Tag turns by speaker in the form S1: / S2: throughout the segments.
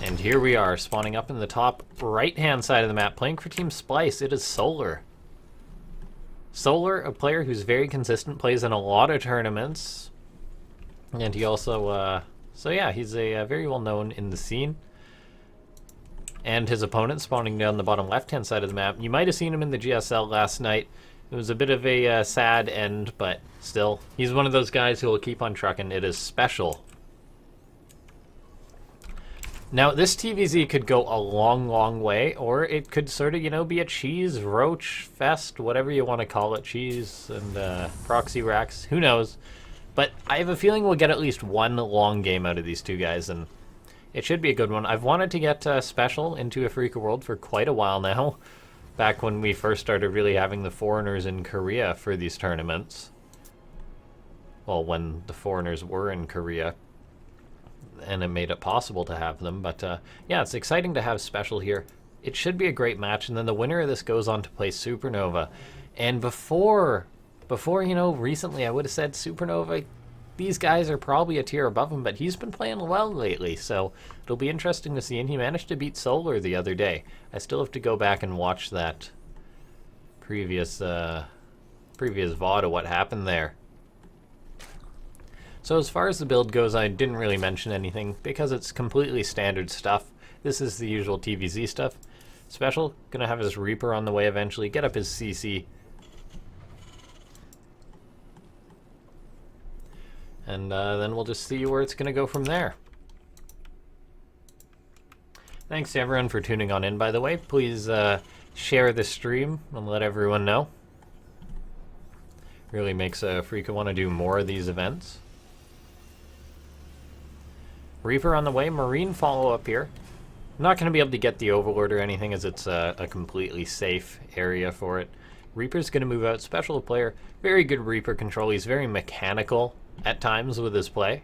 S1: And here we are, spawning up in the top right-hand side of the map, playing for Team Splice. It is Solar. Solar, a player who's very consistent, plays in a lot of tournaments. And he also, so yeah, he's a very well-known in the scene. And his opponent spawning down the bottom left-hand side of the map. You might have seen him in the GSL last night. It was a bit of a sad end, but still, he's one of those guys who will keep on trucking. It is SpeCial. Now, this TVZ could go a long, long way, or it could sort of, you know, be a cheese roach fest, whatever you want to call it, cheese and proxy racks, who knows. But I have a feeling we'll get at least one long game out of these two guys, and it should be a good one. I've wanted to get SpeCial into Afreeca World for quite a while now, back when we first started really having the foreigners in Korea for these tournaments. Well, when the foreigners were in Korea. And it made it possible to have them, but yeah, it's exciting to have SpeCial here. It should be a great match, and then the winner of this goes on to play Supernova. And before you know, recently I would have said Supernova, these guys are probably a tier above him, but he's been playing well lately, so it'll be interesting to see. And he managed to beat Solar the other day. I still have to go back and watch that previous VOD of what happened there. So as far as the build goes, I didn't really mention anything because it's completely standard stuff. This is the usual TVZ stuff. SpeCial, gonna have his Reaper on the way eventually, get up his CC. And then we'll just see where it's gonna go from there. Thanks to everyone for tuning on in, by the way. Please share the stream and let everyone know. Really makes Afreeca want to do more of these events. Reaper on the way, Marine follow-up here. I'm not going to be able to get the Overlord or anything as it's a completely safe area for it. Reaper's going to move out. SpeCial player, very good Reaper control. He's very mechanical at times with his play.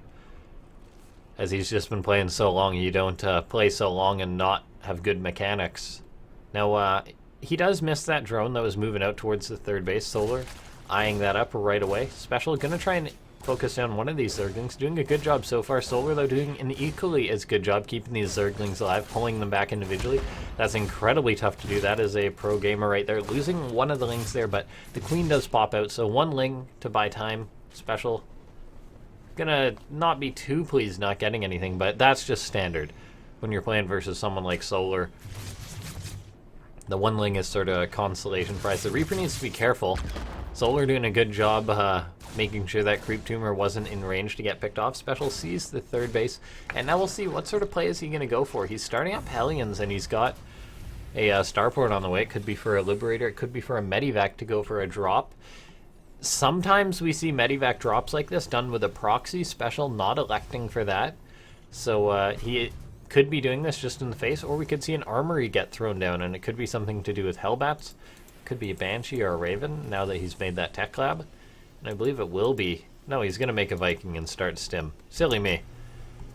S1: As he's just been playing so long, you don't play so long and not have good mechanics. Now, he does miss that drone that was moving out towards the third base. Solar eyeing that up right away. SpeCial going to try and focus down one of these Zerglings. Doing a good job so far. Solar, though, doing an equally as good job keeping these Zerglings alive, pulling them back individually. That's incredibly tough to do. That is a pro gamer right there. Losing one of the Lings there, but the Queen does pop out, so one Ling to buy time. SpeCial gonna not be too pleased not getting anything, but that's just standard when you're playing versus someone like Solar. The one Ling is sort of a consolation prize. The Reaper needs to be careful. Solar doing a good job making sure that Creep Tumor wasn't in range to get picked off. SpeCial sees the third base, and now we'll see what sort of play is he going to go for. He's starting up Hellions, and he's got a Starport on the way. It could be for a Liberator, it could be for a Medivac to go for a drop. Sometimes we see Medivac drops like this done with a proxy. SpeCial not electing for that, so he could be doing this just in the face, or we could see an Armory get thrown down, and it could be something to do with Hellbats. Could be a Banshee or a Raven, now that he's made that tech lab. And I believe it will be. No, he's going to make a Viking and start Stim. Silly me.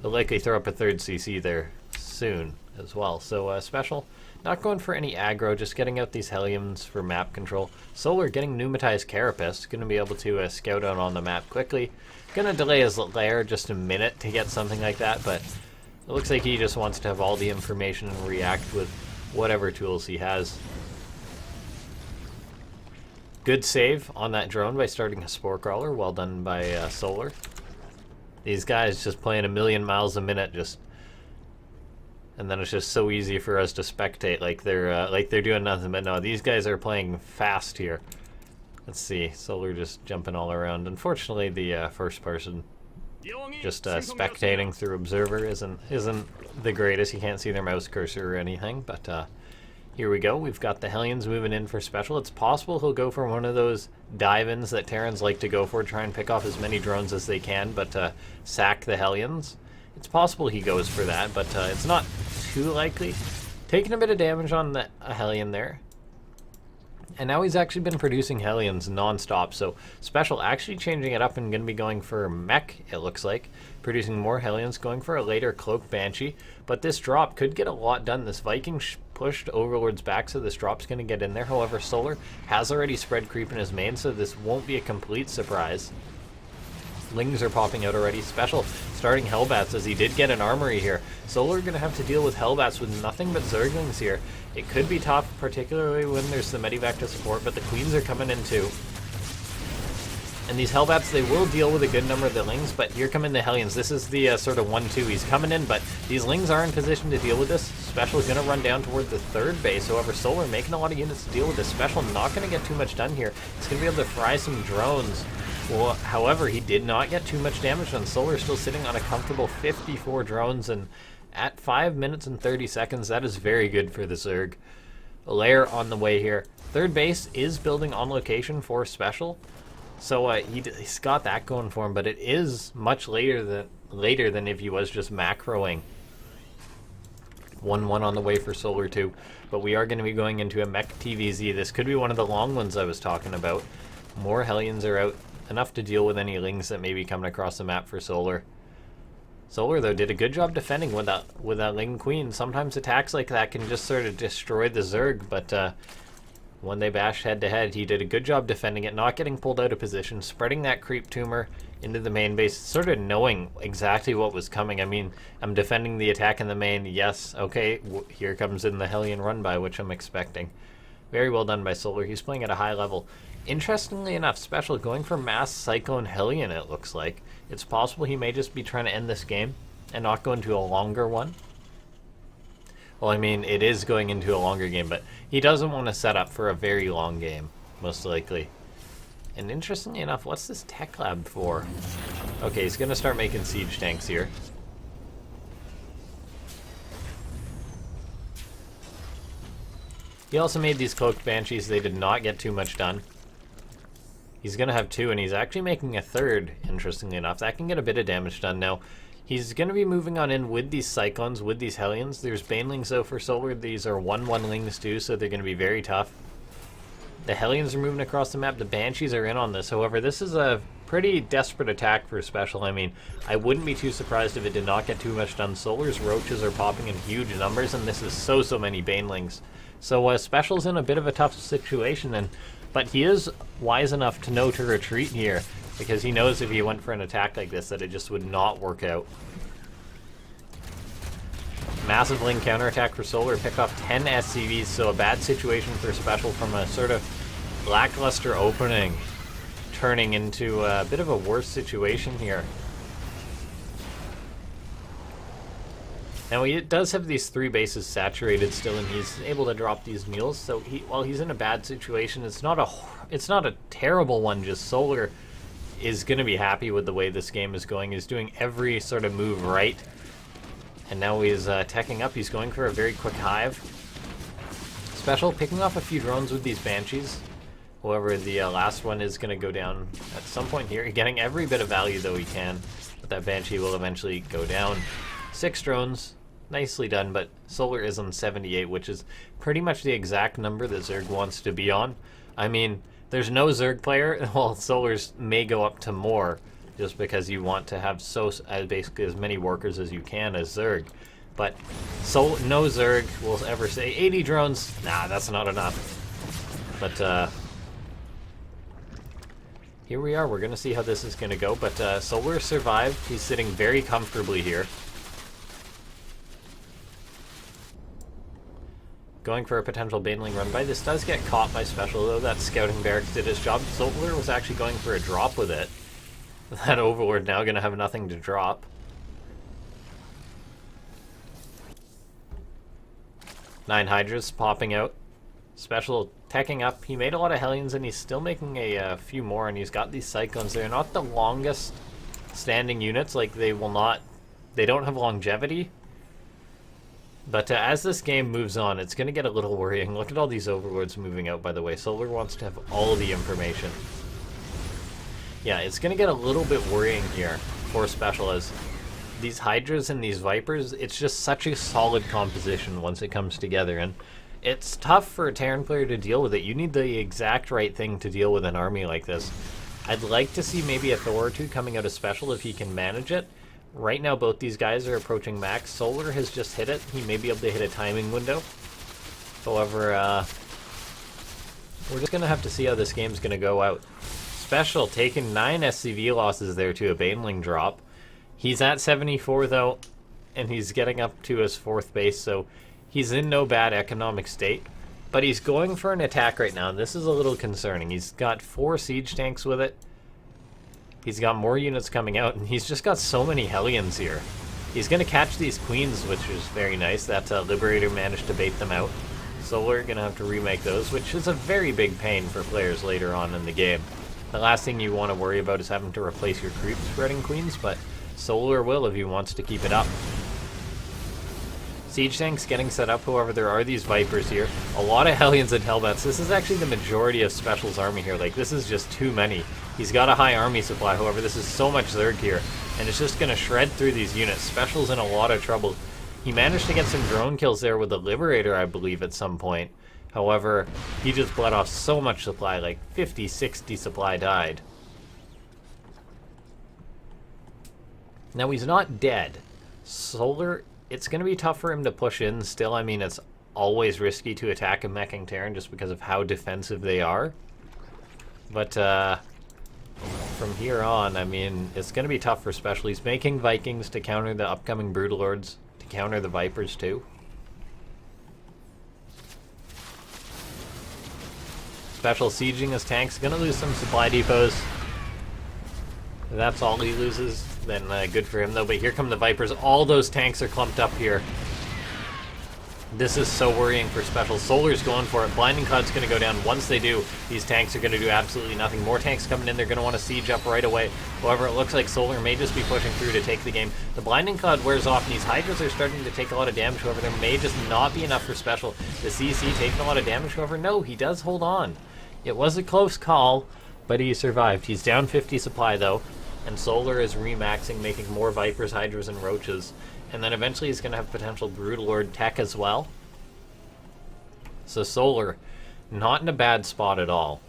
S1: He'll likely throw up a third CC there soon as well. So SpeCial, not going for any aggro, just getting out these Hellions for map control. Solar getting Pneumatized Carapace, going to be able to scout out on the map quickly. Going to delay his lair just a minute to get something like that, but it looks like he just wants to have all the information and react with whatever tools he has. Good save on that drone by starting a Spore Crawler. Well done by Solar. These guys just playing a million miles a minute, and then it's just so easy for us to spectate like they're doing nothing. But no, these guys are playing fast here. Let's see, Solar just jumping all around. Unfortunately, the first person just spectating through Observer isn't the greatest. You can't see their mouse cursor or anything, but here we go. We've got the Hellions moving in for SpeCial. It's possible he'll go for one of those dive-ins that Terrans like to go for, try and pick off as many drones as they can, but sack the Hellions. It's possible he goes for that, but it's not too likely. Taking a bit of damage on a Hellion there. And now he's actually been producing Hellions non-stop, so SpeCial actually changing it up and going to be going for Mech, it looks like. Producing more Hellions, going for a later Cloak Banshee. But this drop could get a lot done. This Viking pushed Overlord's back, so this drop's going to get in there. However, Solar has already spread creep in his main, so this won't be a complete surprise. Lings are popping out already. SpeCial starting Hellbats as he did get an armory here. Solar going to have to deal with Hellbats with nothing but Zerglings here. It could be tough, particularly when there's the Medivac to support, but the Queens are coming in too. And these Hellbats, they will deal with a good number of the Lings, but here come in the Hellions. This is the sort of 1-2. He's coming in, but these Lings are in position to deal with this. SpeCial is going to run down toward the third base. However, Solar making a lot of units to deal with this. SpeCial not going to get too much done here. He's going to be able to fry some drones. Well, however, he did not get too much damage done. Solar still sitting on a comfortable 54 drones, and at 5 minutes and 30 seconds, that is very good for the Zerg. A layer on the way here. Third base is building on location for SpeCial. So he's got that going for him, but it is much later than if he was just macroing. 1-1 on the way for Solar 2, but we are going to be going into a Mech TVZ. This could be one of the long ones I was talking about. More Hellions are out, enough to deal with any Lings that may be coming across the map for Solar. Solar, though, did a good job defending with that Ling Queen. Sometimes attacks like that can just sort of destroy the Zerg, but when they bashed head-to-head, he did a good job defending it, not getting pulled out of position, spreading that creep tumor into the main base, sort of knowing exactly what was coming. I mean, I'm defending the attack in the main. Yes, okay, here comes in the Hellion run-by, which I'm expecting. Very well done by Solar. He's playing at a high level. Interestingly enough, SpeCial going for Mass Cyclone Hellion, it looks like. It's possible he may just be trying to end this game and not go into a longer one. Well, I mean, it is going into a longer game, but he doesn't want to set up for a very long game, most likely. And interestingly enough, what's this tech lab for? Okay, he's going to start making siege tanks here. He also made these cloaked banshees. They did not get too much done. He's going to have 2, and he's actually making a 3rd, interestingly enough. That can get a bit of damage done. Now, he's going to be moving on in with these Cyclones, with these Hellions. There's Banelings, though, for Solar. These are 1-1 Lings, too, so they're going to be very tough. The Hellions are moving across the map. The Banshees are in on this. However, this is a pretty desperate attack for SpeCial. I mean, I wouldn't be too surprised if it did not get too much done. Solar's Roaches are popping in huge numbers, and this is so many Banelings. So SpeCial's in a bit of a tough situation, but he is wise enough to know to retreat here, because he knows if he went for an attack like this that it just would not work out. Massive Ling counterattack for Solar, picked off 10 SCVs, so a bad situation for SpeCial from a sort of lackluster opening, turning into a bit of a worse situation here. Now he does have these 3 bases saturated still, and he's able to drop these mules. So while he's in a bad situation, it's not a terrible one. Just Solar is going to be happy with the way this game is going. He's doing every sort of move right, and now he's teching up. He's going for a very quick hive. SpeCial picking off a few drones with these banshees. However, the last one is going to go down at some point here. Getting every bit of value though he can, but that banshee will eventually go down. 6 drones. Nicely done, but Solar is on 78, which is pretty much the exact number that Zerg wants to be on. I mean, there's no Zerg player, well, Solar's may go up to more, just because you want to have basically as many workers as you can as Zerg. But no Zerg will ever say 80 drones, nah, that's not enough. But here we are, we're going to see how this is going to go, but Solar survived. He's sitting very comfortably here. Going for a potential Baneling run-by. This does get caught by SpeCial, though. That Scouting Barracks did his job. Solar was actually going for a drop with it. That Overlord now going to have nothing to drop. Nine Hydras popping out. SpeCial teching up. He made a lot of Hellions, and he's still making a few more, and he's got these Cyclones. They're not the longest standing units. Like, they don't have longevity. But as this game moves on, it's going to get a little worrying. Look at all these Overlords moving out, by the way. Solar wants to have all the information. Yeah, it's going to get a little bit worrying here for SpeCial, as these Hydras and these Vipers, it's just such a solid composition once it comes together. And it's tough for a Terran player to deal with it. You need the exact right thing to deal with an army like this. I'd like to see maybe a Thor or 2 coming out of SpeCial if he can manage it. Right now, both these guys are approaching max. Solar has just hit it. He may be able to hit a timing window. However, we're just going to have to see how this game's going to go out. SpeCial taking 9 SCV losses there to a Baneling drop. He's at 74 though, and he's getting up to his 4th base, so he's in no bad economic state. But he's going for an attack right now, and this is a little concerning. He's got 4 siege tanks with it. He's got more units coming out, and he's just got so many Hellions here. He's going to catch these Queens, which is very nice. That Liberator managed to bait them out. So we're going to have to remake those, which is a very big pain for players later on in the game. The last thing you want to worry about is having to replace your creep spreading Queens, but Solar will if he wants to keep it up. Siege tanks getting set up, however, there are these Vipers here. A lot of Hellions and Hellbats. This is actually the majority of SpeCial's army here. Like, this is just too many. He's got a high army supply, however, this is so much Zerg here, and it's just going to shred through these units. SpeCial's in a lot of trouble. He managed to get some drone kills there with the Liberator, I believe, at some point. However, he just bled off so much supply, like 50, 60 supply died. Now, he's not dead. Solar, it's going to be tough for him to push in still. I mean, it's always risky to attack a meching Terran just because of how defensive they are. But from here on, I mean, it's going to be tough for SpeCial. He's making Vikings to counter the upcoming Broodlords, to counter the Vipers too. SpeCial sieging his tanks. Going to lose some supply depots. If that's all he loses, then good for him though. But here come the Vipers. All those tanks are clumped up here. This is so worrying for SpeCial. Solar's going for it. Blinding Cloud's going to go down. Once they do, these tanks are going to do absolutely nothing. More tanks coming in. They're going to want to siege up right away. However, it looks like Solar may just be pushing through to take the game. The Blinding Cloud wears off, and these Hydras are starting to take a lot of damage. However, there may just not be enough for SpeCial. The CC taking a lot of damage. However, no, he does hold on. It was a close call, but he survived. He's down 50 supply, though, and Solar is remaxing, making more Vipers, Hydras, and Roaches. And then eventually he's going to have potential Broodlord tech as well. So Solar, not in a bad spot at all.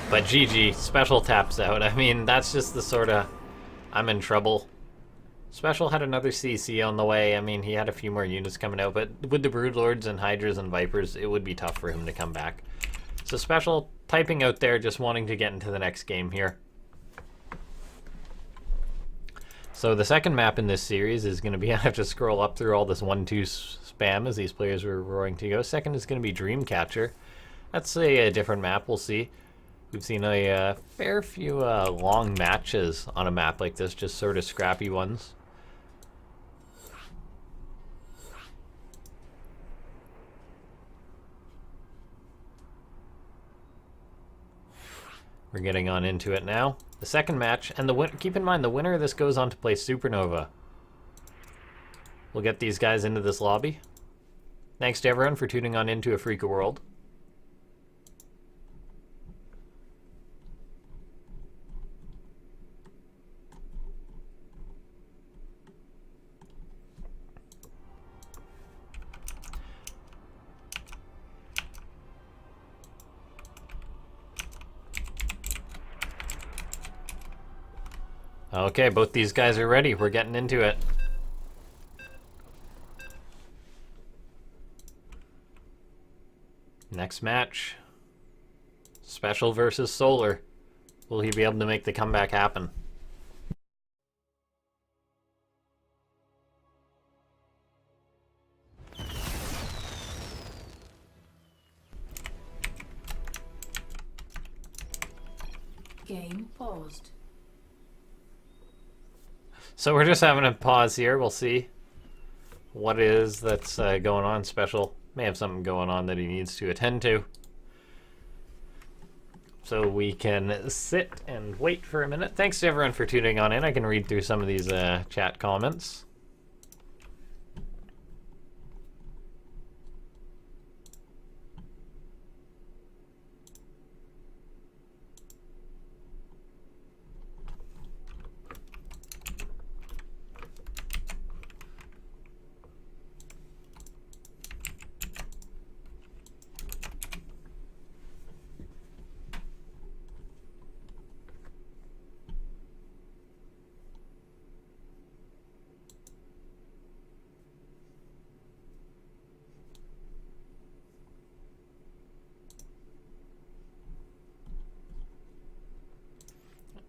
S1: But GG, SpeCial taps out. I mean, that's just the sort of, I'm in trouble. SpeCial had another CC on the way. I mean, he had a few more units coming out, but with the Broodlords and Hydras and Vipers, it would be tough for him to come back. So SpeCial typing out there, just wanting to get into the next game here. So the second map in this series is going to be, I have to scroll up through all this 1-2 spam as these players were roaring to go. Second is going to be Dreamcatcher. That's a different map, we'll see. We've seen a fair few long matches on a map like this, just sort of scrappy ones. We're getting on into it now. The second match, and keep in mind, the winner of this goes on to play Supernova. We'll get these guys into this lobby. Thanks to everyone for tuning on into Afreeca World. Okay, both these guys are ready. We're getting into it. Next match. SpeCial versus Solar. Will he be able to make the comeback happen?
S2: Game paused.
S1: So we're just having a pause here. We'll see what it is that's going on. SpeCial may have something going on that he needs to attend to. So we can sit and wait for a minute. Thanks to everyone for tuning on in. I can read through some of these chat comments.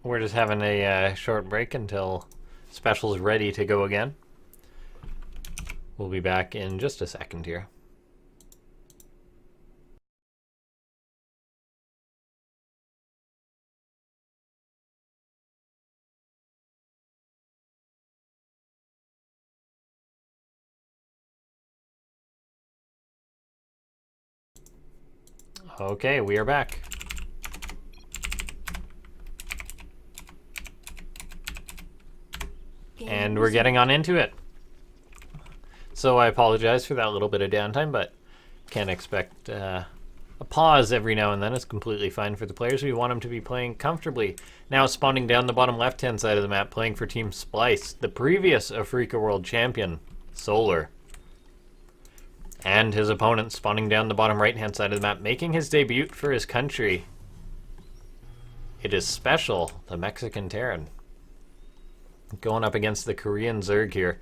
S1: we're just having a short break until SpeCial's ready to go again. We'll be back in just a second here. Okay, we are back. And we're getting on into it. So I apologize for that little bit of downtime, but can't expect a pause every now and then. It's completely fine for the players. We want them to be playing comfortably. Now spawning down the bottom left-hand side of the map, playing for Team Splice, the previous Afreeca World Champion, Solar. And his opponent spawning down the bottom right-hand side of the map, making his debut for his country. It is SpeCial, the Mexican Terran. Going up against the Korean Zerg here.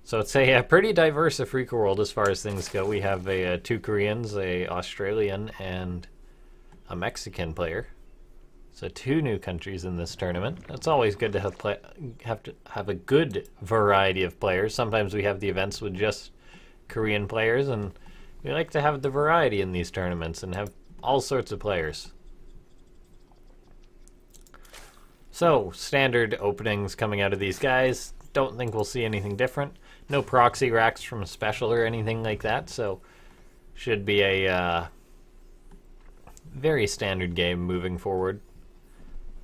S1: So it's a pretty diverse Afreeca world as far as things go. We have two Koreans, a Australian, and a Mexican player. So two new countries in this tournament. It's always good to have a good variety of players. Sometimes we have the events with just Korean players, and we like to have the variety in these tournaments and have all sorts of players. So, standard openings coming out of these guys. Don't think we'll see anything different. No proxy racks from SpeCial or anything like that, so should be a very standard game moving forward.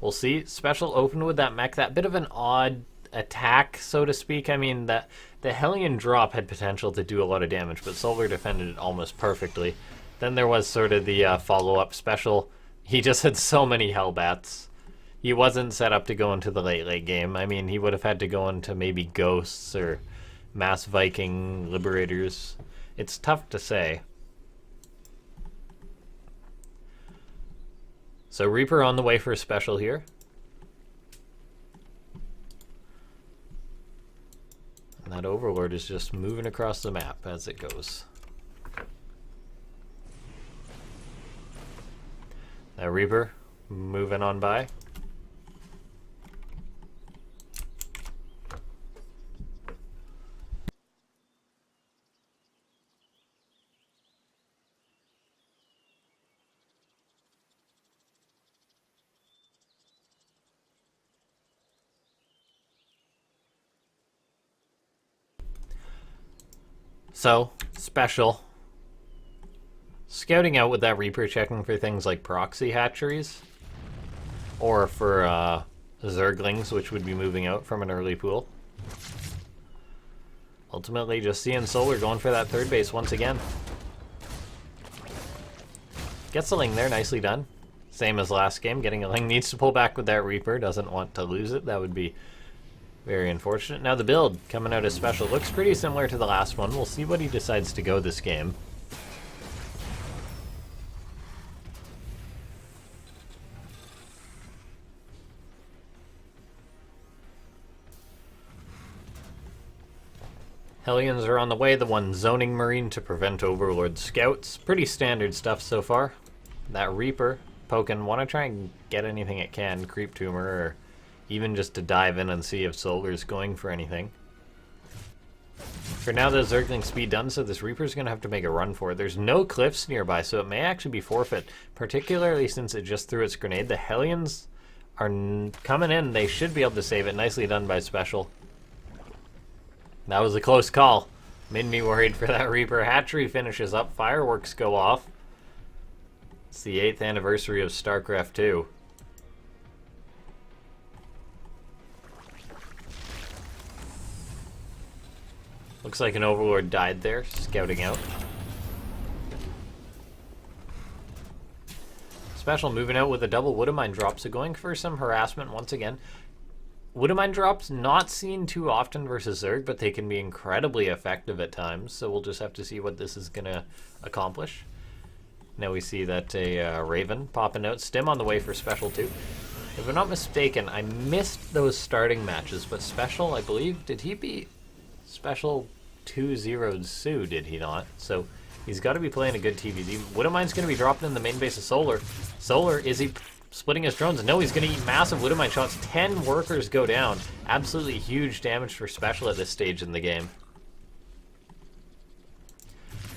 S1: We'll see. SpeCial opened with that mech, that bit of an odd attack, so to speak. I mean, the Hellion drop had potential to do a lot of damage, but Solar defended it almost perfectly. Then there was sort of the follow-up SpeCial. He just had so many Hellbats. He wasn't set up to go into the late game. I mean, he would have had to go into maybe Ghosts or Mass Viking Liberators. It's tough to say. So Reaper on the way for a SpeCial here. And that Overlord is just moving across the map as it goes. That Reaper moving on by. So, SpeCial. Scouting out with that Reaper, checking for things like proxy hatcheries. Or for Zerglings, which would be moving out from an early pool. Ultimately, just seeing Solar going for that third base once again. Gets the Ling there, nicely done. Same as last game, getting a Ling. Needs to pull back with that Reaper, doesn't want to lose it. That would be very unfortunate. Now the build coming out as SpeCial looks pretty similar to the last one. We'll see what he decides to go this game. Hellions are on the way, the one zoning Marine to prevent Overlord scouts. Pretty standard stuff so far. That Reaper poking, want to try and get anything it can, creep tumor, or even just to dive in and see if Solar's going for anything. For now, the Zergling speed done, so this Reaper's going to have to make a run for it. There's no cliffs nearby, so it may actually be forfeit, particularly since it just threw its grenade. The Hellions are coming in. They should be able to save it. Nicely done by SpeCial. That was a close call. Made me worried for that Reaper. Hatchery finishes up. Fireworks go off. It's the 8th anniversary of StarCraft 2. Looks like an Overlord died there, scouting out. SpeCial moving out with a double Woodamine drop, so going for some harassment once again. Woodamine drops not seen too often versus Zerg, but they can be incredibly effective at times, so we'll just have to see what this is going to accomplish. Now we see that a Raven popping out. Stim on the way for SpeCial too. If I'm not mistaken, I missed those starting matches, but SpeCial, I believe, did he beat SpeCial 2-0'd Sue, did he not? So he's got to be playing a good TVZ. Woodamine's going to be dropping in the main base of Solar. Solar, is he splitting his drones. No, he's going to eat massive Widow Mine shots. 10 workers go down. Absolutely huge damage for Special at this stage in the game.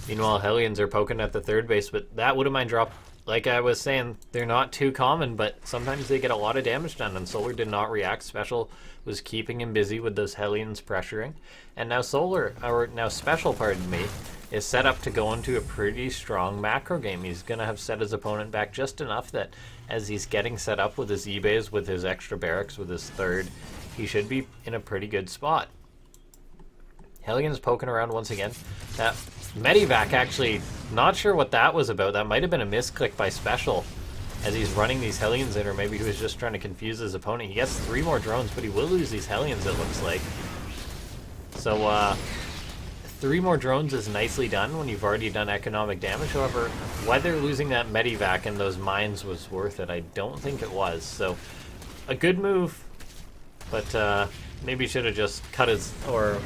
S1: Meanwhile, Hellions are poking at the third base, but that Widow Mine drop, like I was saying, they're not too common, but sometimes they get a lot of damage done, and Solar did not react. Special was keeping him busy with those Hellions pressuring. And now Special, pardon me, is set up to go into a pretty strong macro game. He's going to have set his opponent back just enough that as he's getting set up with his E-Bays, with his extra barracks, with his third, he should be in a pretty good spot. Hellions poking around once again. That Medivac, actually, not sure what that was about. That might have been a misclick by Special as he's running these Hellions in, or maybe he was just trying to confuse his opponent. He gets 3 more drones, but he will lose these Hellions, it looks like. So, 3 more drones is nicely done when you've already done economic damage. However, whether losing that Medivac and those mines was worth it, I don't think it was. So, a good move, but maybe should have just cut his, or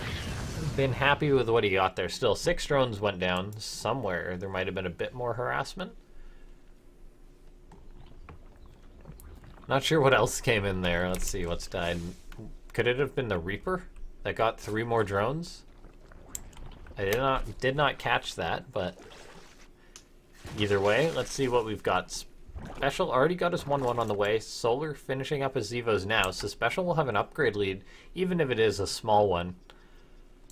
S1: been happy with what he got there. Still, 6 drones went down somewhere. There might have been a bit more harassment. Not sure what else came in there. Let's see what's died. Could it have been the Reaper that got 3 more drones? I did not catch that, but either way, let's see what we've got. Special already got his 1-1 on the way. Solar finishing up his Zevos now, so Special will have an upgrade lead, even if it is a small one.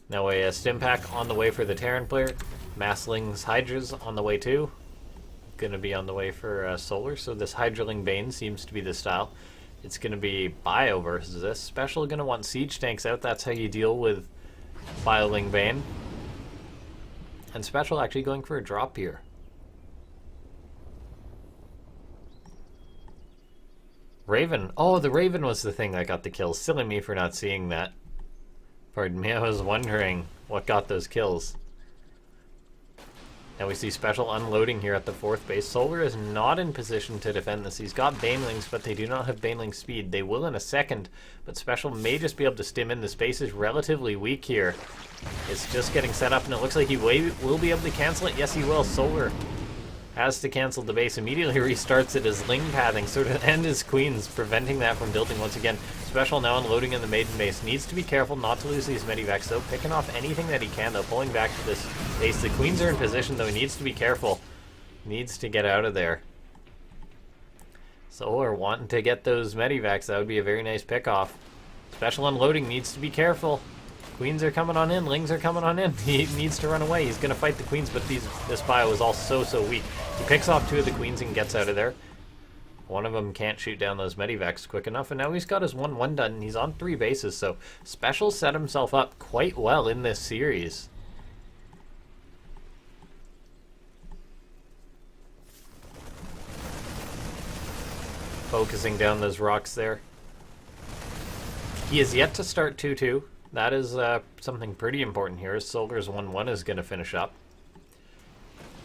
S1: Now a stim pack on the way for the Terran player. Massling's Hydras on the way too. Gonna be on the way for Solar, so this Hydraling Bane seems to be the style. It's gonna be Bio versus this. Special gonna want Siege Tanks out. That's how you deal with Bioling Bane. And Special actually going for a drop here. Raven. Oh, the Raven was the thing that got the kills. Silly me for not seeing that. Pardon me, I was wondering what got those kills. Now we see Special unloading here at the 4th base. Solar is not in position to defend this. He's got Banelings, but they do not have Baneling speed. They will in a second, but Special may just be able to stim in. The space is relatively weak here. It's just getting set up, and it looks like he will be able to cancel it. Yes, he will. Solar has to cancel the base. Immediately restarts it as Ling pathing, sort of, and his Queens, preventing that from building once again. Special now unloading in the maiden base. Needs to be careful not to lose these Medivacs, though. Picking off anything that he can, though. Pulling back to this base. The Queens are in position, though. He needs to be careful. Needs to get out of there. Solar wanting to get those Medivacs. That would be a very nice pickoff. Special unloading, needs to be careful. Queens are coming on in. Lings are coming on in. He needs to run away. He's going to fight the Queens, but this bio is all so weak. He picks off 2 of the Queens and gets out of there. One of them can't shoot down those Medivacs quick enough, and now he's got his 1-1 done. He's on 3 bases, so Special set himself up quite well in this series. Focusing down those rocks there. He is yet to start 2-2. That is something pretty important here. Solar's 1-1 is going to finish up.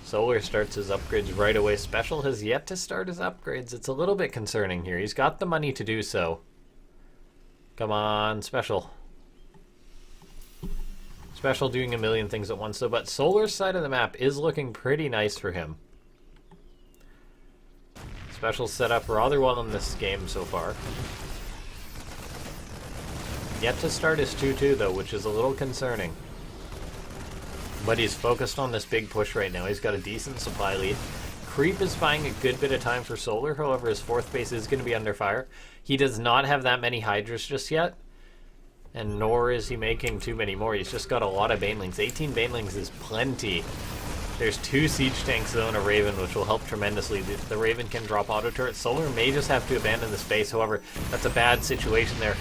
S1: Solar starts his upgrades right away. Special has yet to start his upgrades. It's a little bit concerning here. He's got the money to do so. Come on, Special. Special doing a million things at once, though, but Solar's side of the map is looking pretty nice for him. Special set up rather well in this game so far. Yet to start his 2-2, though, which is a little concerning. But he's focused on this big push right now. He's got a decent supply lead. Creep is buying a good bit of time for Solar. However, his 4th base is going to be under fire. He does not have that many Hydras just yet. And nor is he making too many more. He's just got a lot of Banelings. 18 Banelings is plenty. There's 2 Siege Tanks, though, and a Raven, which will help tremendously. The Raven can drop auto turrets. Solar may just have to abandon the space. However, that's a bad situation there.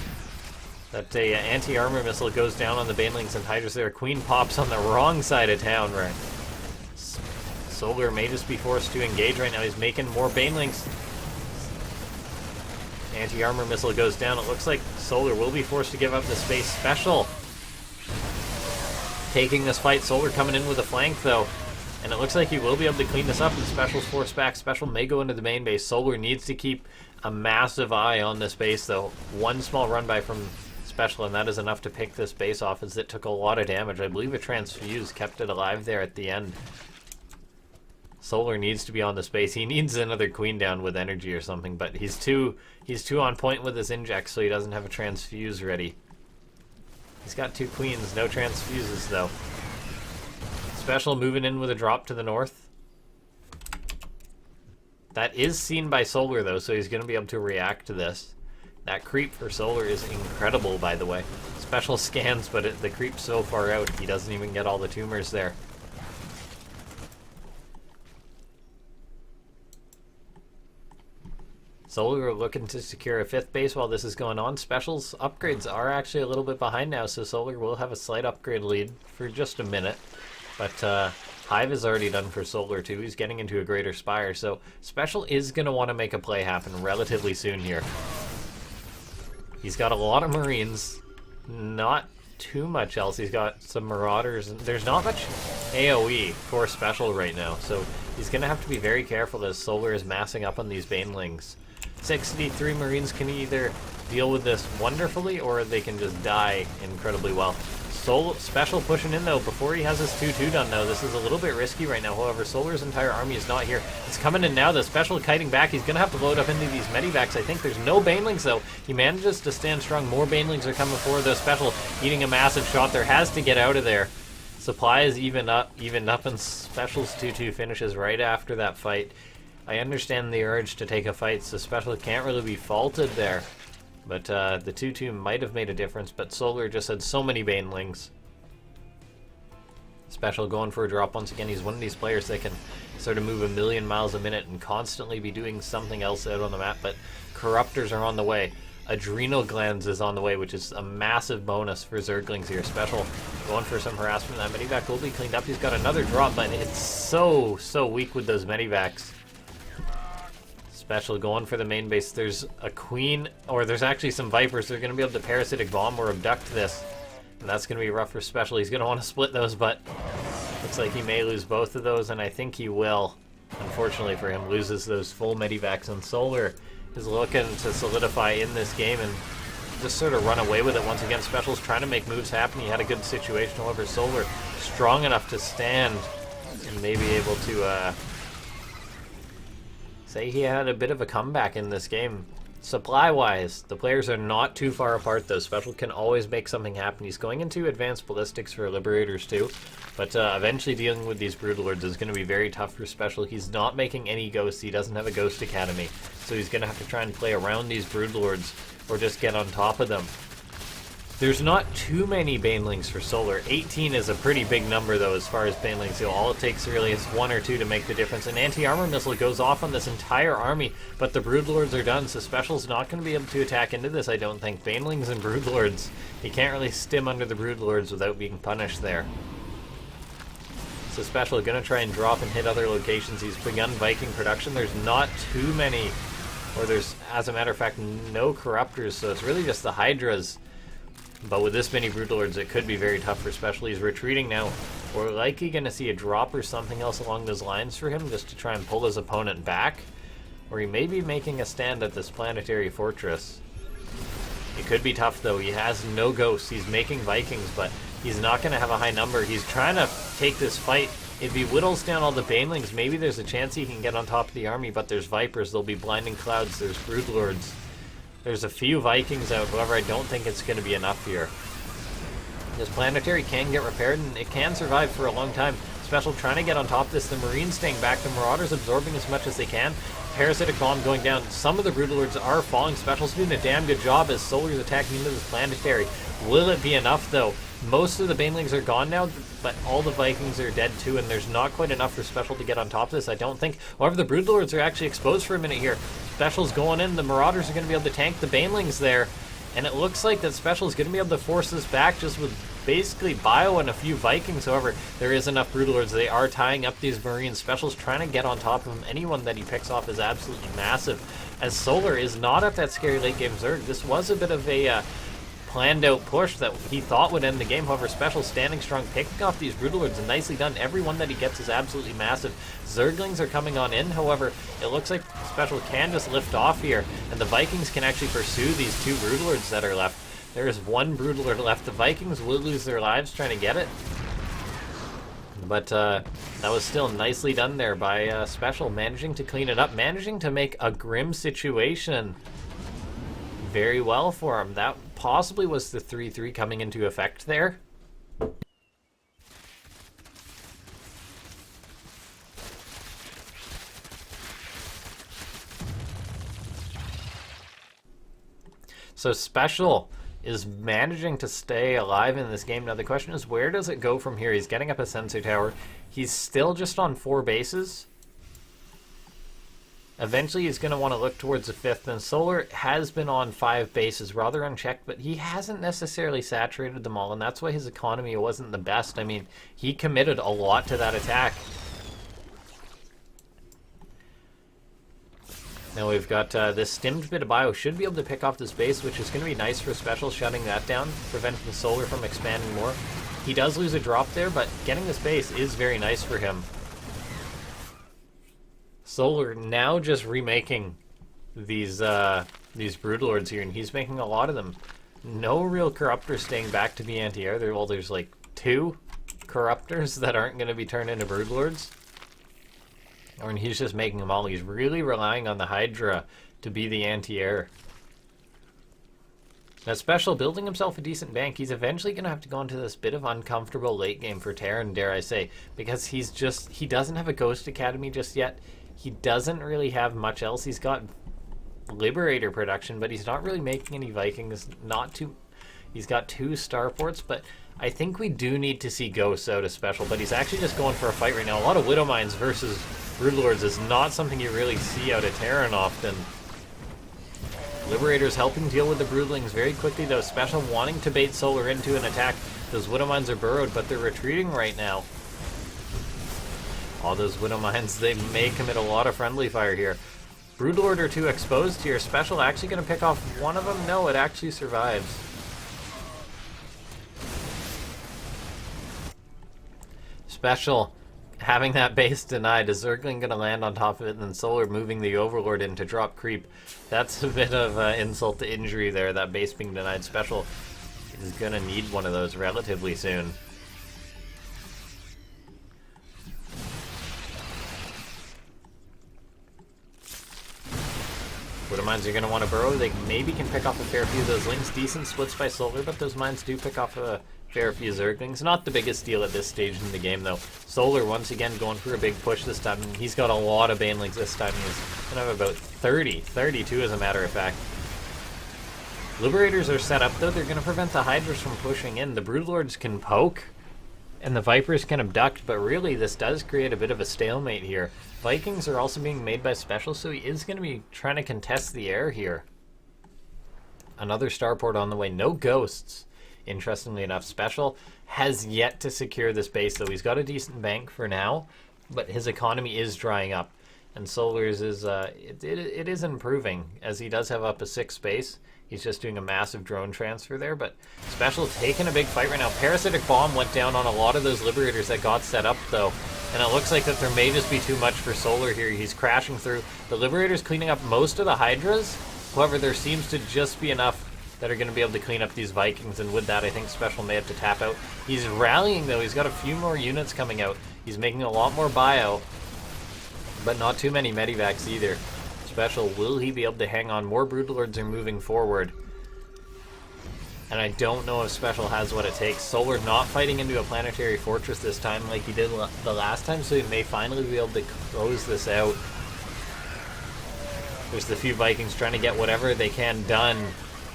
S1: That anti-armor missile goes down on the Banelings and Hydras there. Queen pops on the wrong side of town, right? Solar may just be forced to engage right now. He's making more Banelings. Anti-armor missile goes down. It looks like Solar will be forced to give up the space. Special taking this fight. Solar coming in with a flank, though. And it looks like he will be able to clean this up, and Special's forced back. Special may go into the main base. Solar needs to keep a massive eye on this base, though. One small run by from Special, and that is enough to pick this base off, as it took a lot of damage. I believe a transfuse kept it alive there at the end. Solar needs to be on the space. He needs another queen down with energy or something, but he's too on point with his inject, so he doesn't have a transfuse ready. He's got 2 queens, no transfuses though. SpeCial moving in with a drop to the north. That is seen by Solar though, so he's going to be able to react to this. That creep for Solar is incredible, by the way. SpeCial scans, but the creep's so far out, he doesn't even get all the tumors there. Solar looking to secure a 5th base while this is going on. SpeCial's upgrades are actually a little bit behind now, so Solar will have a slight upgrade lead for just a minute. But Hive is already done for Solar too. He's getting into a greater spire, so SpeCial is going to want to make a play happen relatively soon here. He's got a lot of Marines, not too much else. He's got some Marauders, and there's not much AoE for SpeCial right now, so he's going to have to be very careful as Solar is massing up on these Banelings. 63 Marines can either deal with this wonderfully, or they can just die incredibly well. SpeCial pushing in though before he has his 2-2 done though. This is a little bit risky right now. However, Solar's entire army is not here. It's coming in now. The SpeCial kiting back. He's going to have to load up into these medivacs. I think there's no Banelings though. He manages to stand strong. More Banelings are coming forward though. SpeCial eating a massive shot there. Has to get out of there. Supply is even up, and SpeCial's 2-2 finishes right after that fight. I understand the urge to take a fight, so SpeCial can't really be faulted there. But the 2-2 might have made a difference, but Solar just had so many Banelings. SpeCial going for a drop once again. He's one of these players that can sort of move a million miles a minute and constantly be doing something else out on the map, but Corruptors are on the way. Adrenal Glands is on the way, which is a massive bonus for Zerglings here. SpeCial going for some harassment. That medivac will be cleaned up. He's got another drop, but it's so weak with those medivacs. SpeCial going for the main base. There's a queen, or there's actually some Vipers. They're going to be able to parasitic bomb or abduct this, and that's going to be rough for SpeCial. He's going to want to split those, but looks like he may lose both of those, and I think he will. Unfortunately for him, loses those full medivacs, and Solar is looking to solidify in this game and just sort of run away with it once again. SpeCial's trying to make moves happen. He had a good situation. However, Solar strong enough to stand and maybe able to say he had a bit of a comeback in this game. Supply-wise, the players are not too far apart though. SpeCial can always make something happen. He's going into advanced ballistics for Liberators too, but eventually dealing with these Broodlords is going to be very tough for SpeCial. He's not making any ghosts. He doesn't have a Ghost Academy, so he's going to have to try and play around these Broodlords or just get on top of them. There's not too many Banelings for Solar. 18 is a pretty big number though as far as Banelings go. All it takes really is 1 or 2 to make the difference. An anti-armor missile goes off on this entire army, but the Broodlords are done, so SpeCial's not going to be able to attack into this, I don't think. Banelings and Broodlords, he can't really stim under the Broodlords without being punished there. So SpeCial going to try and drop and hit other locations. He's begun Viking production. There's not too many, or there's, as a matter of fact, no Corruptors, so it's really just the Hydras. But with this many Broodlords, it could be very tough for SpeCial. He's retreating now. We're likely going to see a drop or something else along those lines for him just to try and pull his opponent back. Or he may be making a stand at this planetary fortress. It could be tough though. He has no ghosts. He's making Vikings, but he's not going to have a high number. He's trying to take this fight. If he whittles down all the Banelings, maybe there's a chance he can get on top of the army, but there's Vipers. There'll be blinding clouds. There's Broodlords. There's a few Vikings out, however, I don't think it's going to be enough here. This planetary can get repaired, and it can survive for a long time. SpeCial trying to get on top of this. The Marines staying back. The Marauders absorbing as much as they can. Parasitic bomb going down. Some of the Broodlords are falling. SpeCial's doing a damn good job as Solar's attacking into this planetary. Will it be enough, though? Most of the Banelings are gone now, but all the Vikings are dead too, and there's not quite enough for SpeCial to get on top of this, I don't think. However, the Broodlords are actually exposed for a minute here. SpeCial's going in. The Marauders are going to be able to tank the Banelings there, and it looks like that SpeCial is going to be able to force this back just with basically Bio and a few Vikings. However, there is enough Broodlords. They are tying up these Marines. SpeCial's trying to get on top of them. Anyone that he picks off is absolutely massive, as Solar is not at that scary late game Zerg. This was a bit of a planned out push that he thought would end the game. However, SpeCial standing strong, picking off these Broodlords, and nicely done. Everyone that he gets is absolutely massive. Zerglings are coming on in. However, it looks like SpeCial can just lift off here, and the Vikings can actually pursue these 2 Broodlords that are left. There is 1 Broodlord left. The Vikings will lose their lives trying to get it. But that was still nicely done there by SpeCial, managing to clean it up, managing to make a grim situation very well for him. That possibly was the 3-3 coming into effect there. So SpeCial is managing to stay alive in this game. Now the question is, where does it go from here? He's getting up a sensor tower. He's still just on 4 bases. Eventually he's going to want to look towards the 5th, and Solar has been on 5 bases, rather unchecked, but he hasn't necessarily saturated them all, and that's why his economy wasn't the best. I mean, he committed a lot to that attack. Now we've got this stimmed bit of bio. Should be able to pick off this base, which is going to be nice for SpeCial, shutting that down, preventing the Solar from expanding more. He does lose a drop there, but getting this base is very nice for him. Solar now just remaking these Broodlords here, and he's making a lot of them. No real Corruptors staying back to be anti-air. Well, there's like 2 Corruptors that aren't going to be turned into Broodlords. Or he's just making them all. He's really relying on the Hydra to be the anti-air. Now SpeCial building himself a decent bank. He's eventually going to have to go into this bit of uncomfortable late game for Terran, dare I say, because he doesn't have a Ghost Academy just yet. He doesn't really have much else. He's got Liberator production, but he's not really making any Vikings. He's got 2 starports, but I think we do need to see Ghosts out of SpeCial, but he's actually just going for a fight right now. A lot of Widow Mines versus Broodlords is not something you really see out of Terran often. Liberator's helping deal with the Broodlings very quickly, though. SpeCial wanting to bait Solar into an attack. Those Widow Mines are burrowed, but they're retreating right now. All those Widow Mines, they may commit a lot of friendly fire here. Broodlord or 2 exposed here. SpeCial actually going to pick off one of them? No, it actually survives. SpeCial having that base denied. Is Zergling going to land on top of it, and then Solar moving the Overlord in to drop creep? That's a bit of insult to injury there, that base being denied. SpeCial is going to need one of those relatively soon. Widow Mines are going to want to burrow. They maybe can pick off a fair few of those Lings. Decent splits by Solar, but those Mines do pick off a fair few Zerglings. Not the biggest deal at this stage in the game, though. Solar, once again, going for a big push this time. He's got a lot of Banelings this time. He's going to have about 32 as a matter of fact. Liberators are set up, though. They're going to prevent the Hydras from pushing in. The Broodlords can poke, and the Vipers can abduct, but really this does create a bit of a stalemate here. Vikings are also being made by SpeCial, so he is going to be trying to contest the air here. Another starport on the way. No Ghosts, interestingly enough. SpeCial has yet to secure this base, though. He's got a decent bank for now, but his economy is drying up. And Solar's is, it is improving, as he does have up a 6 base. He's just doing a massive drone transfer there, but SpeCial taking a big fight right now. Parasitic Bomb went down on a lot of those Liberators that got set up, though. And it looks like that there may just be too much for Solar here. He's crashing through. The Liberator's cleaning up most of the Hydras. However, there seems to just be enough that are going to be able to clean up these Vikings, and with that, I think SpeCial may have to tap out. He's rallying, though. He's got a few more units coming out. He's making a lot more bio, but not too many Medivacs either. SpeCial, will he be able to hang on? More Broodlords are moving forward. And I don't know if SpeCial has what it takes. Solar not fighting into a planetary fortress this time like he did the last time, so he may finally be able to close this out. There's the few Vikings trying to get whatever they can done.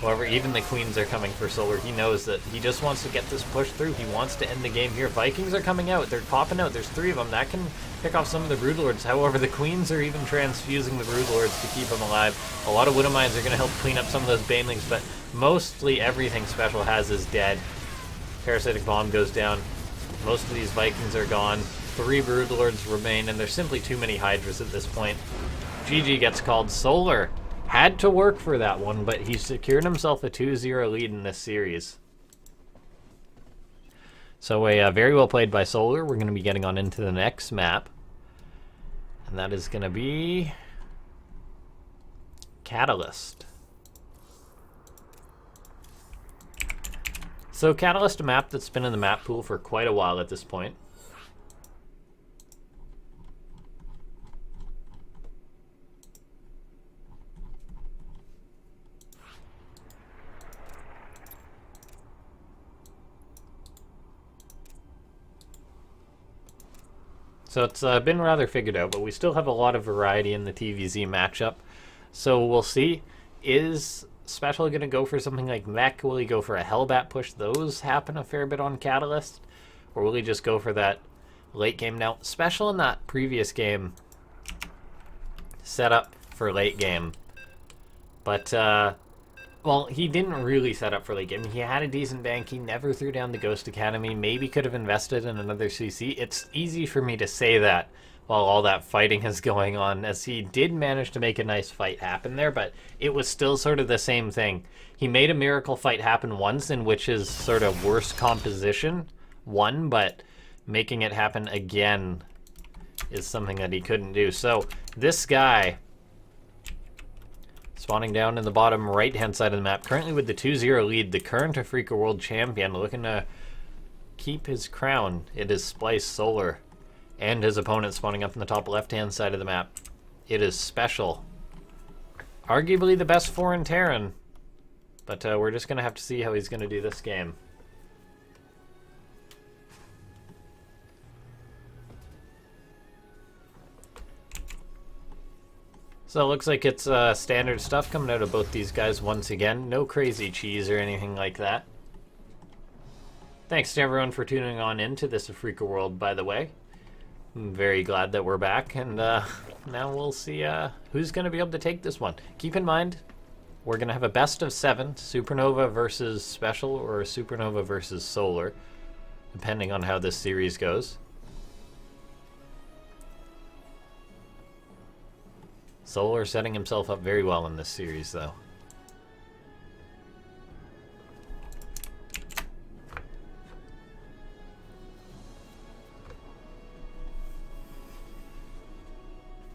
S1: However, even the Queens are coming for Solar. He knows that he just wants to get this push through. He wants to end the game here. Vikings are coming out. They're popping out. There's 3 of them. That can pick off some of the Broodlords. However, the Queens are even transfusing the Broodlords to keep them alive. A lot of Widow Mines are going to help clean up some of those Banelings, but mostly everything SpeCial has is dead. Parasitic Bomb goes down. Most of these Vikings are gone. 3 Broodlords remain, and there's simply too many Hydras at this point. GG gets called. Solar had to work for that one, but he secured himself a 2-0 lead in this series. So very well played by Solar. We're going to be getting on into the next map. And that is going to be Catalyst. So Catalyst, a map that's been in the map pool for quite a while at this point. So it's been rather figured out, but we still have a lot of variety in the TVZ matchup. So we'll see. Is SpeCial going to go for something like Mech? Will he go for a Hellbat push? Those happen a fair bit on Catalyst. Or will he just go for that late game? Now, SpeCial in that previous game set up for late game. But, well, he didn't really set up for late game. He had a decent bank. He never threw down the Ghost Academy. Maybe could have invested in another CC. It's easy for me to say that while all that fighting is going on, as he did manage to make a nice fight happen there, but it was still sort of the same thing. He made a miracle fight happen once, in which his sort of worst composition won, but making it happen again is something that he couldn't do. So this guy spawning down in the bottom right-hand side of the map, currently with the 2-0 lead, the current Afreeca World Champion, looking to keep his crown. It is Splice Solar, and his opponent spawning up in the top left-hand side of the map. It is SpeCial. Arguably the best foreign Terran, but we're just going to have to see how he's going to do this game. So it looks like it's standard stuff coming out of both these guys once again. No crazy cheese or anything like that. Thanks to everyone for tuning on into this Afreeca World, by the way. I'm very glad that we're back, and now we'll see who's going to be able to take this one. Keep in mind, we're going to have a best of 7, Supernova versus SpeCial, or Supernova versus Solar, depending on how this series goes. Solar setting himself up very well in this series, though.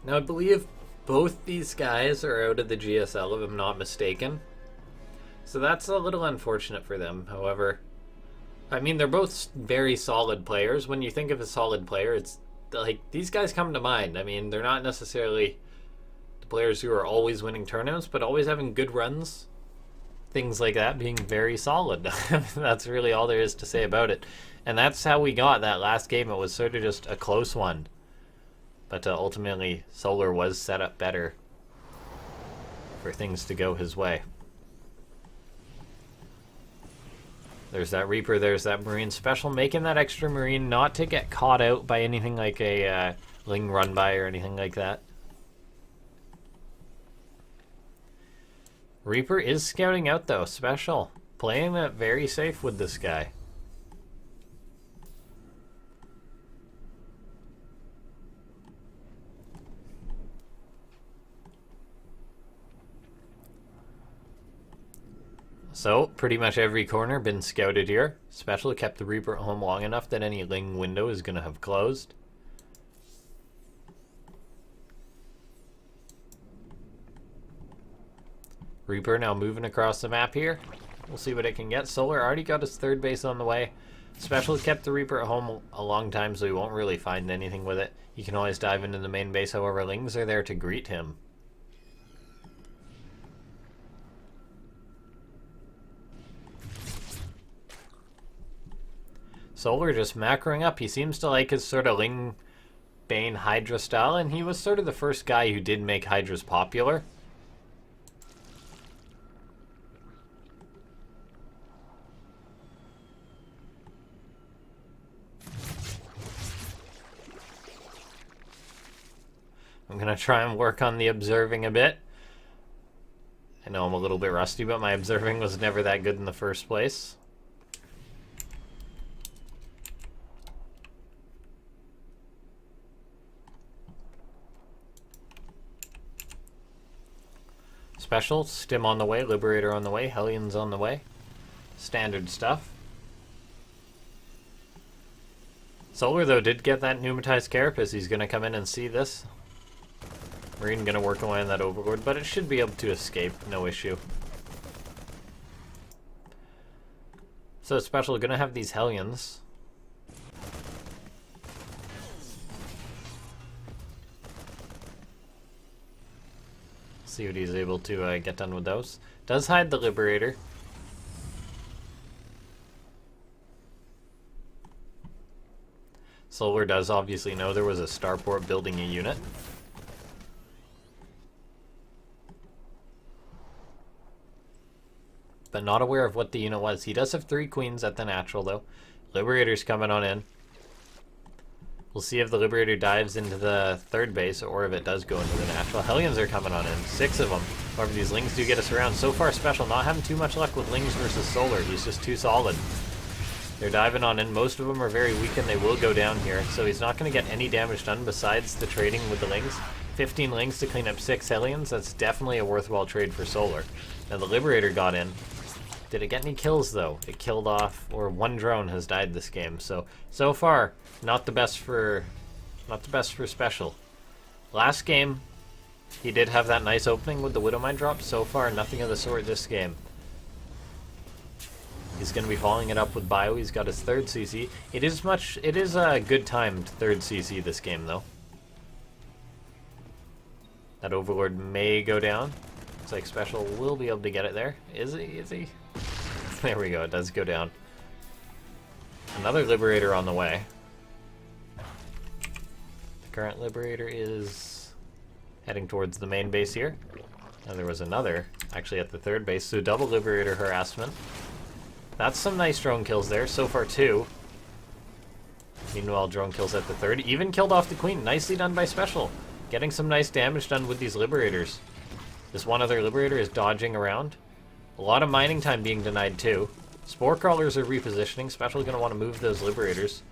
S1: Now, I believe both these guys are out of the GSL, if I'm not mistaken. So that's a little unfortunate for them. However, I mean, they're both very solid players. When you think of a solid player, it's like these guys come to mind. I mean, they're not necessarily players who are always winning tournaments, but always having good runs, things like that, being very solid. That's really all there is to say about it. And that's how we got that last game. It was sort of just a close one, but ultimately Solar was set up better for things to go his way. There's that Reaper, there's that Marine. SpeCial making that extra Marine not to get caught out by anything like a Ling run by or anything like that. Reaper is scouting out, though. SpeCial playing that very safe with this guy. So, pretty much every corner been scouted here. SpeCial kept the Reaper at home long enough that any Ling window is going to have closed. Reaper now moving across the map here. We'll see what it can get. Solar already got his third base on the way. SpeCial kept the Reaper at home a long time, so he won't really find anything with it. He can always dive into the main base, however, Lings are there to greet him. Solar just macroing up. He seems to like his sort of Ling Bane Hydra style, and he was sort of the first guy who did make Hydras popular. I'm going to try and work on the observing a bit. I know I'm a little bit rusty, but my observing was never that good in the first place. SpeCial, Stim on the way, Liberator on the way, Hellions on the way. Standard stuff. Solar, though, did get that pneumatized carapace. He's going to come in and see this. Marine going to work away on that Overlord, but it should be able to escape, no issue. So SpeCial going to have these Hellions. See what he's able to get done with those. Does hide the Liberator. Solar does obviously know there was a starport building a unit. But not aware of what the unit was. He does have 3 queens at the natural, though. Liberator's coming on in. We'll see if the Liberator dives into the 3rd base, or if it does go into the natural. Hellions are coming on in. 6 of them. However, these Lings do get us around. So far, SpeCial not having too much luck with Lings versus Solar. He's just too solid. They're diving on in. Most of them are very weak, and they will go down here. So he's not going to get any damage done besides the trading with the Lings. 15 Lings to clean up 6 Hellions. That's definitely a worthwhile trade for Solar. Now, the Liberator got in. Did it get any kills, though? It killed off, or 1 drone has died this game. So far, not the best for SpeCial. Last game, he did have that nice opening with the Widowmine drop. So far, nothing of the sort this game. He's going to be following it up with Bio. He's got his 3rd CC. It is a good timed 3rd CC this game, though. That Overlord may go down. Looks like SpeCial will be able to get it there. Is he? There we go, it does go down. Another Liberator on the way. The current Liberator is heading towards the main base here. And there was another, actually at the 3rd base, so double Liberator harassment. That's some nice drone kills there, so far 2. Meanwhile, drone kills at the 3rd. Even killed off the Queen, nicely done by SpeCial. Getting some nice damage done with these Liberators. This one other Liberator is dodging around. A lot of mining time being denied too. Spore Crawlers are repositioning. SpeCial going to want to move those Liberators.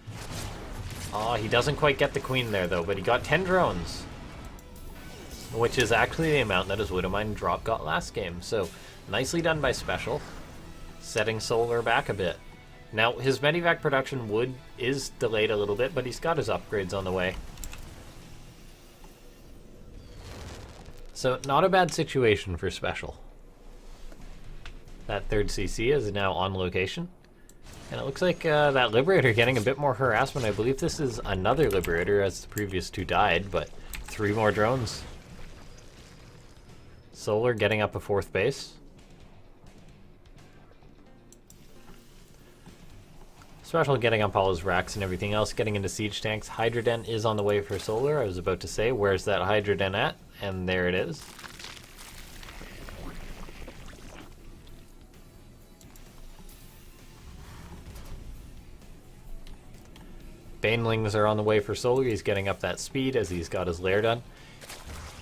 S1: Oh, he doesn't quite get the Queen there though, but he got 10 drones. Which is actually the amount that his Widowmine drop got last game. So, nicely done by SpeCial. Setting Solar back a bit. Now, his Medivac production is delayed a little bit, but he's got his upgrades on the way. So, not a bad situation for SpeCial. That 3rd CC is now on location. And it looks like that Liberator getting a bit more harassment. I believe this is another Liberator as the previous 2 died, but 3 more drones. Solar getting up a 4th base. SpeCial getting up all his racks and everything else, getting into siege tanks. Hydra Den is on the way for Solar. I was about to say, where's that Hydra Den at? And there it is. Banelings are on the way for Solar. He's getting up that speed as he's got his lair done.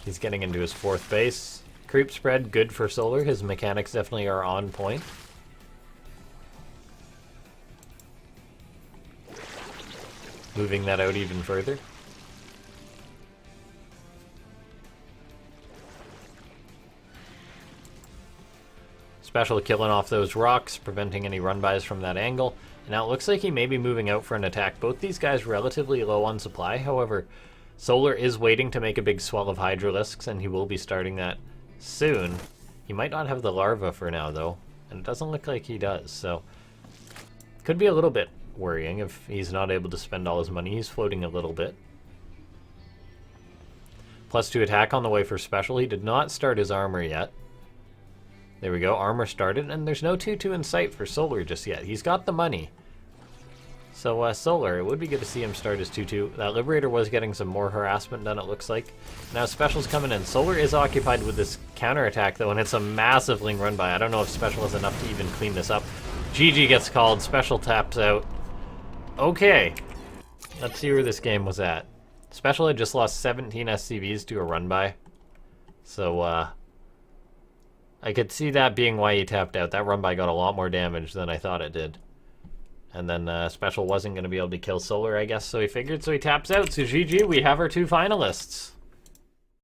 S1: He's getting into his 4th base. Creep spread, good for Solar. His mechanics definitely are on point. Moving that out even further. SpeCial killing off those rocks, preventing any run-bys from that angle. Now it looks like he may be moving out for an attack. Both these guys relatively low on supply. However, Solar is waiting to make a big swell of Hydralisks, and he will be starting that soon. He might not have the larva for now, though, and it doesn't look like he does, so could be a little bit worrying if he's not able to spend all his money. He's floating a little bit. +2 attack on the way for SpeCial. He did not start his armor yet. There we go, armor started, and there's no 2-2 in sight for Solar just yet. He's got the money. So, Solar, it would be good to see him start his 2-2. That Liberator was getting some more harassment done, it looks like. Now SpeCial's coming in. Solar is occupied with this counterattack, though, and it's a massive Ling run-by. I don't know if SpeCial has enough to even clean this up. GG gets called, SpeCial taps out. Okay, let's see where this game was at. SpeCial had just lost 17 SCVs to a run-by. So, I could see that being why he tapped out. That run-by got a lot more damage than I thought it did. And then SpeCial wasn't going to be able to kill Solar, I guess, so he figured, so he taps out. So GG, we have our 2 finalists.